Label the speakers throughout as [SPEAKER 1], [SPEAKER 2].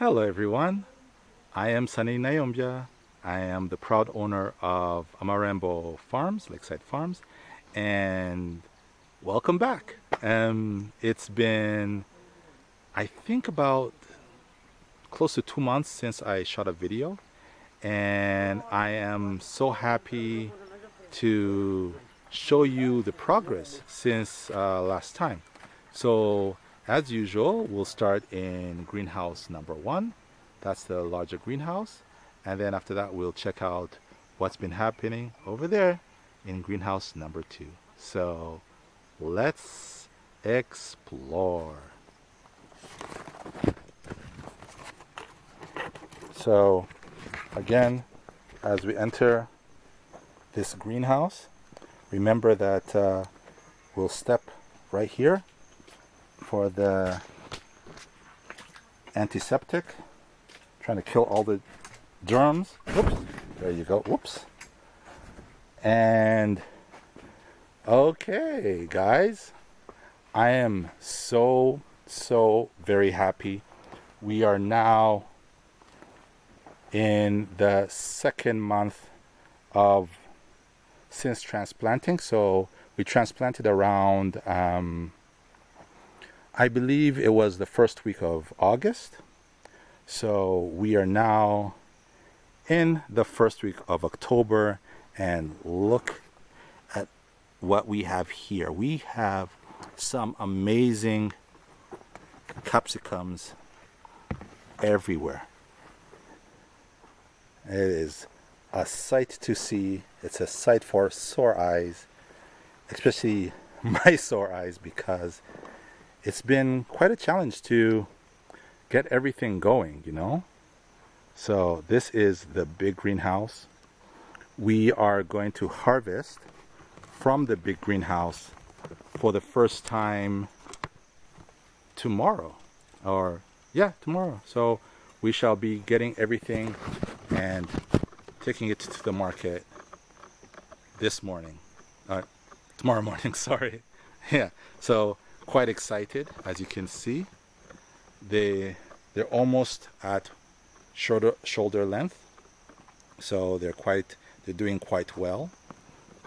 [SPEAKER 1] Hello everyone, I am Sunny Nayombia. I am the proud owner of Amarembo Lakeside Farms, and welcome back. It's been, I think, about close to 2 months since I shot a video, and I am so happy to show you the progress since last time. So as usual, we'll start in greenhouse number 1. That's the larger greenhouse. And then after that, we'll check out what's been happening over there in greenhouse number 2. So let's explore. So again, as we enter this greenhouse, remember that we'll step right here for the antiseptic, trying to kill all the germs. Whoops, there you go. Whoops. And okay, guys, I am so very happy. We are now in the 2nd month of since transplanting. So we transplanted around I believe it was the 1st week of August. So we are now in the 1st week of October, and look at what we have here. We have some amazing capsicums everywhere. It is a sight to see. It's a sight for sore eyes, especially my sore eyes, because it's been quite a challenge to get everything going, you know. So this is the big greenhouse. We are going to harvest from the big greenhouse for the first time tomorrow, tomorrow. So we shall be getting everything and taking it to the market this morning, tomorrow morning, sorry. Yeah, so quite excited. As you can see, they're almost at shoulder length, so they're doing quite well.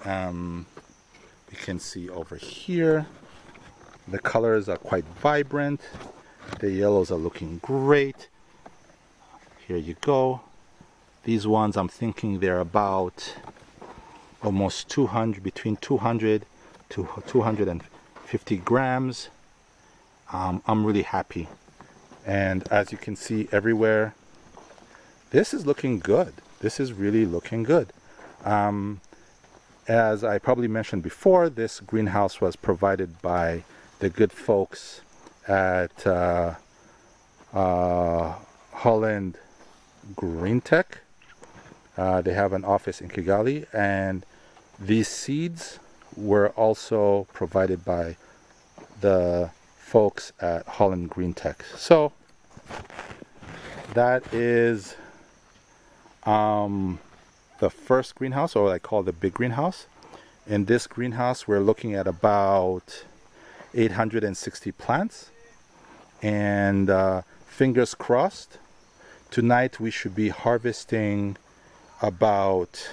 [SPEAKER 1] We can see over here the colors are quite vibrant. The yellows are looking great. Here you go. These ones, I'm thinking they're about almost 200, between 200 to 250 grams. I'm really happy. And as you can see everywhere, this is looking good. This is really looking good. As I probably mentioned before, this greenhouse was provided by the good folks at Holland Green Tech. They have an office in Kigali, and these seeds were also provided by the folks at Holland Green Tech. So that is the first greenhouse, or what I call the big greenhouse. In this greenhouse, we're looking at about 860 plants, and fingers crossed, tonight we should be harvesting about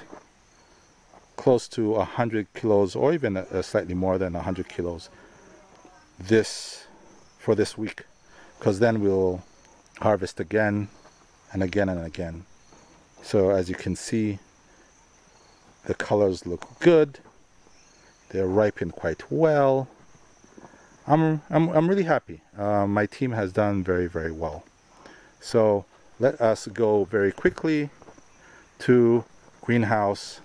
[SPEAKER 1] close to 100 kilos, or even slightly more than 100 kilos for this week, because then we'll harvest again and again and again. So as you can see, the colors look good. They're ripened quite well. I'm really happy. My team has done very well. So let us go very quickly to greenhouse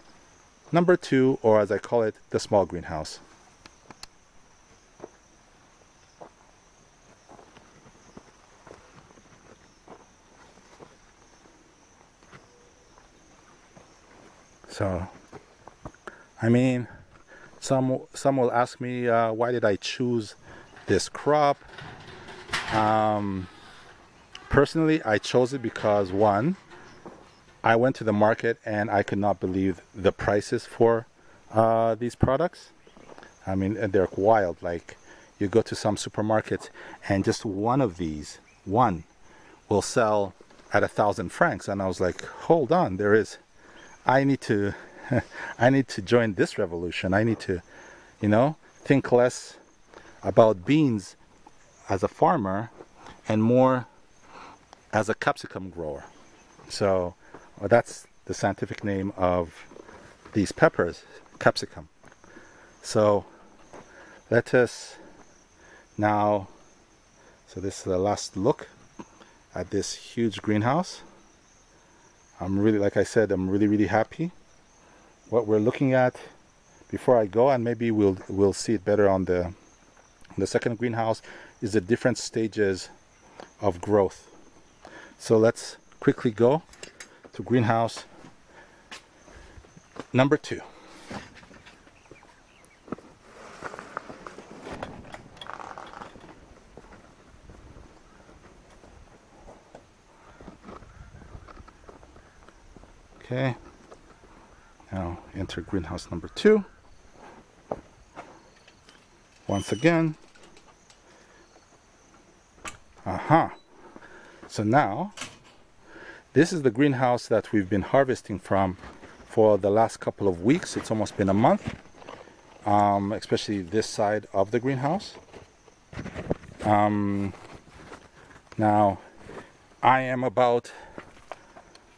[SPEAKER 1] number 2, or as I call it, the small greenhouse. So, I mean, some will ask me, why did I choose this crop? Personally, I chose it because, one, I went to the market and I could not believe the prices for these products. I mean, they're wild. Like, you go to some supermarkets and just one of these, one will sell at 1,000 francs. And I was like, hold on, I need to I need to join this revolution. I need to, think less about beans as a farmer and more as a capsicum grower. So that's the scientific name of these peppers, capsicum. So let us now, so this is the last look at this huge greenhouse. I'm really, like I said, I'm really happy. What we're looking at before I go, and maybe we'll see it better on the second greenhouse, is the different stages of growth. So let's quickly go to greenhouse number 2. Okay, now enter greenhouse number 2. Once again. So now, this is the greenhouse that we've been harvesting from for the last couple of weeks. It's almost been a month, especially this side of the greenhouse. Now, I'm about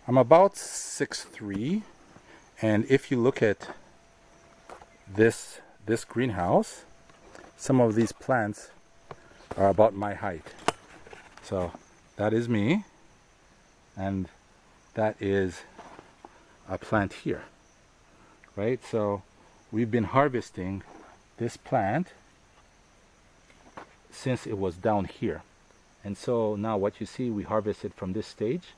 [SPEAKER 1] 6'3", and if you look at this greenhouse, some of these plants are about my height. So that is me, and that is a plant here, right? So we've been harvesting this plant since it was down here, and so now what you see, we harvested from this stage.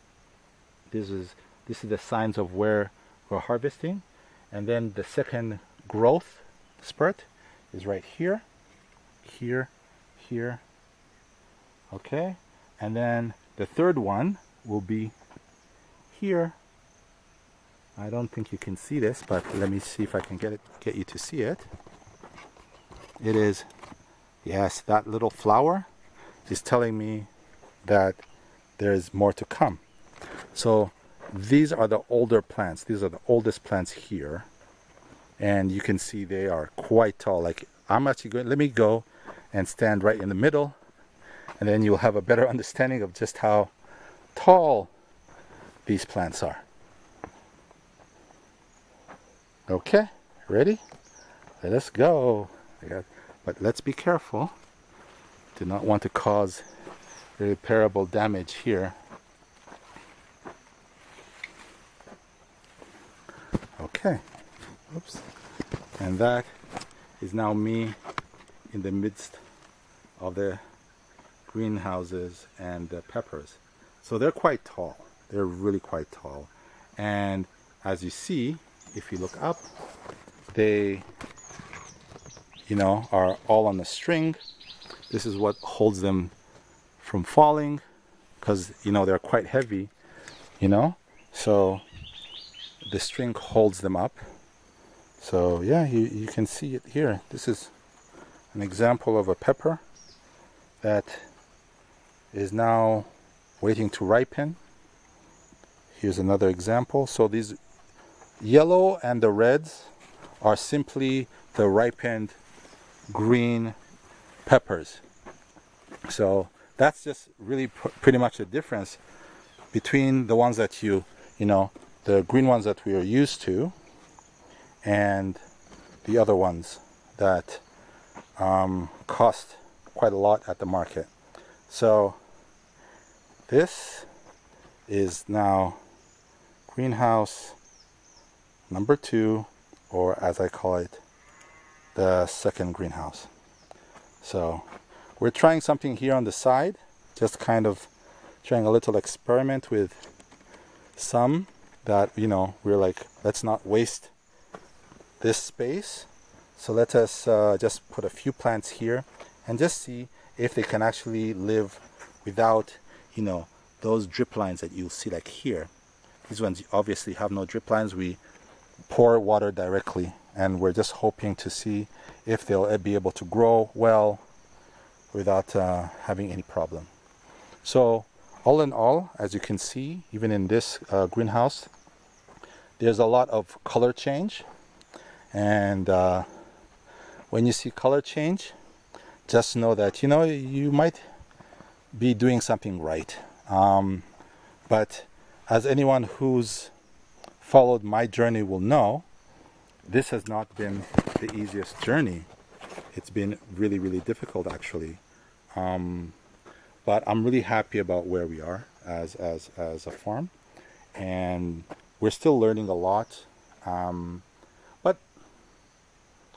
[SPEAKER 1] This is the signs of where we're harvesting, and then the second growth spurt is right here, here. Okay, and then the third one will be here. I don't think you can see this, but let me see if I can get you to see it. It is, yes, that little flower is telling me that there's more to come. So these are the older plants. These are the oldest plants here, and you can see they are quite tall. Like, I'm actually going, let me go and stand right in the middle, and then you'll have a better understanding of just how tall these plants are. Okay, ready? Let us go. But let's be careful. Do not want to cause irreparable damage here. Okay, oops. And that is now me in the midst of the greenhouses and the peppers. So they're quite tall. They're really quite tall. And as you see, if you look up, they, are all on a string. This is what holds them from falling, because, they're quite heavy, so the string holds them up. So yeah, you can see it here. This is an example of a pepper that is now waiting to ripen. Here's another example. So these yellow and the reds are simply the ripened green peppers. So that's just really pretty much the difference between the ones that the green ones that we are used to and the other ones that cost quite a lot at the market. So this is now greenhouse number 2, or as I call it, the second greenhouse. So we're trying something here on the side, just kind of trying a little experiment with some that, we're like, let's not waste this space. So let us just put a few plants here and just see if they can actually live without, those drip lines that you'll see like here. These ones obviously have no drip lines. We pour water directly, and we're just hoping to see if they'll be able to grow well without having any problem. So all in all, as you can see, even in this greenhouse, there's a lot of color change. And when you see color change, just know that, you might be doing something right. But as anyone who's followed my journey will know, this has not been the easiest journey. It's been really, really difficult, actually. But I'm really happy about where we are as a farm, and we're still learning a lot. But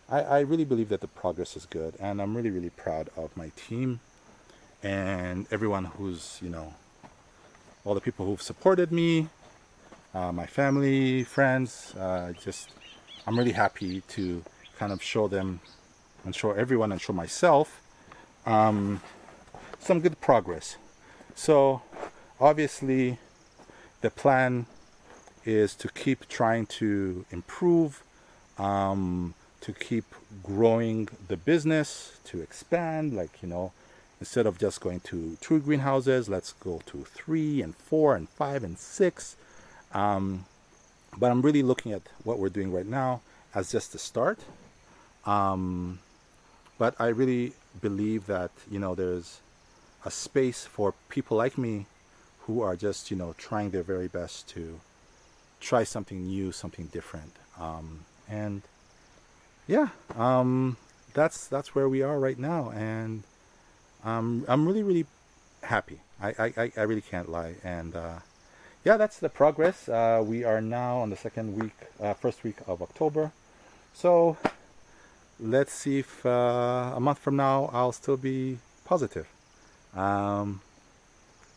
[SPEAKER 1] I really believe that the progress is good, and I'm really, really proud of my team and everyone who's, all the people who've supported me, my family, friends. I'm really happy to kind of show them and show everyone and show myself some good progress. So obviously the plan is to keep trying to improve, to keep growing the business, to expand, instead of just going to 2 greenhouses, let's go to 3 and 4 and 5 and 6. But I'm really looking at what we're doing right now as just a start. But I really believe that, there's a space for people like me who are just, trying their very best to try something new, something different. And yeah, that's where we are right now. And I'm really, really happy. I really can't lie. And yeah, that's the progress. We are now on the first week of October. So let's see if a month from now I'll still be positive.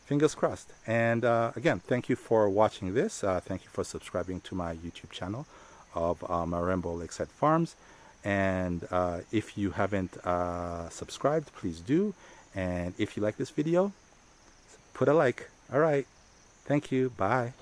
[SPEAKER 1] Fingers crossed. And again, thank you for watching this. Thank you for subscribing to my YouTube channel of Amarembo Lakeside Farms. And if you haven't subscribed, please do. And if you like this video, put a like. All right. Thank you. Bye.